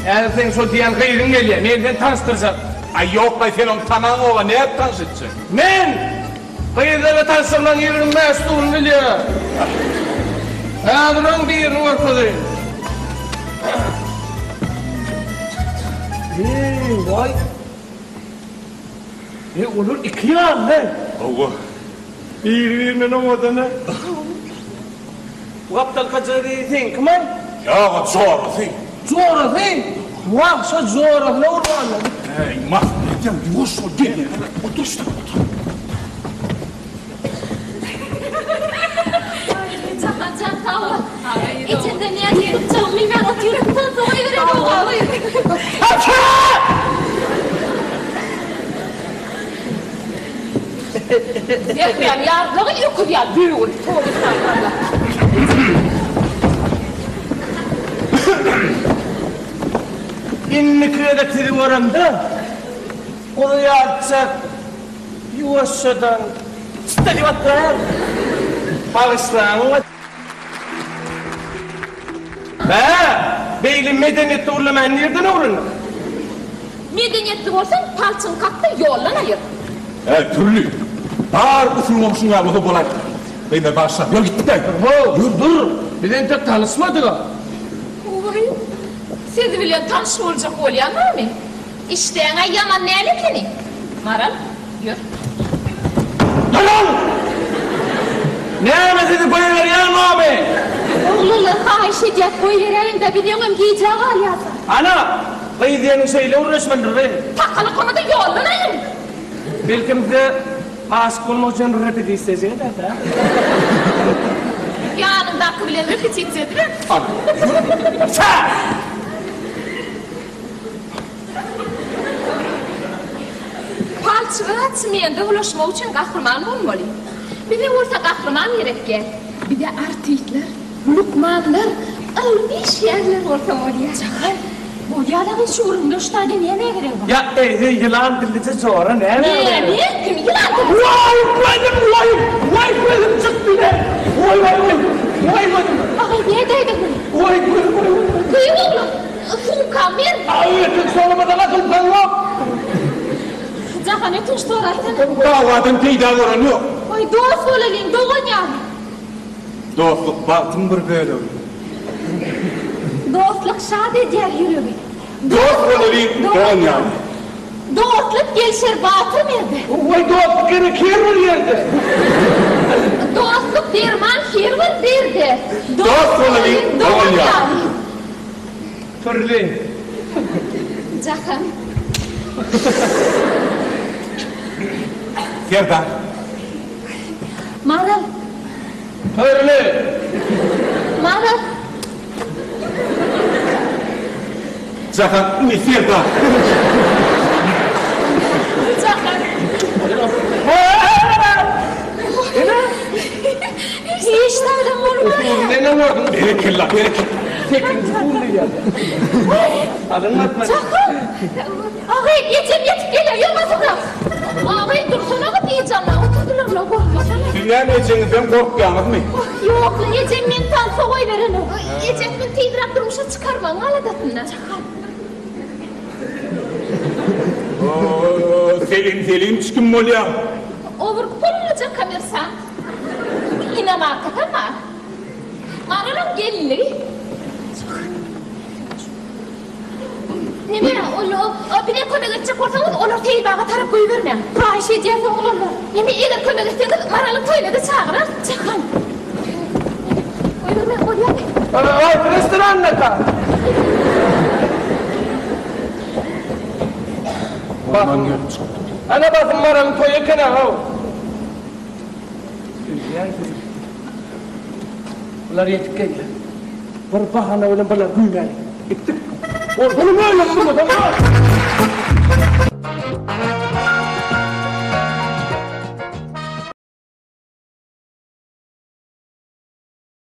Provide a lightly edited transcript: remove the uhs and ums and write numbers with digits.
Yani sen şu diyen kıyırın geliyor, nereden tanıştıracak? Ay yok bay sen onu tanıyan ola, ne yap tanıştıracak? Men! Kıyırlarla tanıştırılan yerin mesulunu biliyor. Adının bir yerini ortadayım. Vay! Olur iki yan ne? Allah! Birbirinin olmadığını. Bu kaptal kaçırı değilsin, kıman? Ya zorlasın. Zorlasın? Vaksa zorlasın, ne olur anladın? Hey mah, ya yavaş ol, gel ya. Otur işte, otur. Can tavla. İçinde niye diyelim can bilmem atıyorum. Sana verelim o ağlayı. Yapmayalım ya. Lağı yokur ya. Büyük olur. İnni kıyada tiri varanda onu yartacak yuvaşadan çıtali battırayım. Bağışlayın. Beylim medeniyette uğurlamayın nereden uğrunur? Medeniyetli olsan palçın kalktı yollan ayır. Evet, türlü. Dar usulmamışsın ya, bu da bolay. Ben de başla, yol gittik de. Dur. Bilen de tanışmadık ha. Oy, sizi bilen tanışma olacak olayan mı? İşteyene yaman neyle keni? Maral, gör. Lan! Ne emesini koyuver ya abi? Oğlum, kahiş edecek koyuvereyim de biliyorum giyeceği var ya. Ana! Kıyıdiyenin şeyle uğraşmandır be. Takalı konuda yollan ayır. Belki de aşık olmak için repeti isteyeceğim de. Yanımdaki bilen repeti istedi mi? Hadi, yürü. Palçığa çimende ulaşma için kahraman olmalı. Bir de orta kahraman gerekli. Bir de artistler, lukmanlar, almış yerler ortamalı. Çakal, bu yalağı şuurunda üç tane niye ne gerek var? Ya yılan dillisi sonra ne gerek var? Ne? Kim yılan dillisi? Vay benim çıktı ne? Vay. Ay neredeydi bu? Vay. Kıyım oğlum, Fulkan bir. Ay, sormadan akıl kan yok. Cahan ötünç doğraydın. Davadan peyda varan yok. Ay dost olalım, doğun yani. Dostluk batın bir böyle olur. Dostluk şad eder yürüyor. Dost olalım, doğun yani. Dostluk gelişir batır nerede? Vay dostluk gerekir bir yerde. Dostluk derman kirvin derdi. Dost olalım, doğun yani. Türlü. Cahan. Ferda. Maral. Türlü. Maral. Zaten ne Ferda? Cahan. Hiç tadım olmaz. Ne vardın? Berekella. Tekinci buldu geldi. Adın atma. Cahan. Ağay yetip geliyor yılmasına. Ağay dursana mı diyeceğim lan. Oturdular lan korkmasana. Dinlemeyeceğinizden korkuyanız mı? Yok lan yiyeceğim men tansa koy verin o. Yiyeceğim men teydirap durmuşa çıkarman aladatına. Selim çıkın mol ya. Over kolunca kamersan. İnama katama. Maralım gelli. Ne mi? Bir de köme geçecek olsanız olur teyir bağa taraf koyuverme. Fahiş edeceğim olur mu? Ne mi? Eğer köme geçseniz maralım toyuna da çağırır. Çakın. Koyuverme oluyor. Ay restoranda kal. Bakın. Ana bakın varım toyu kena ha. Bunlar yetip geldi. Bir bahane öyle bana gülmeli. Gittik. Ortalığı böyle bunu da var.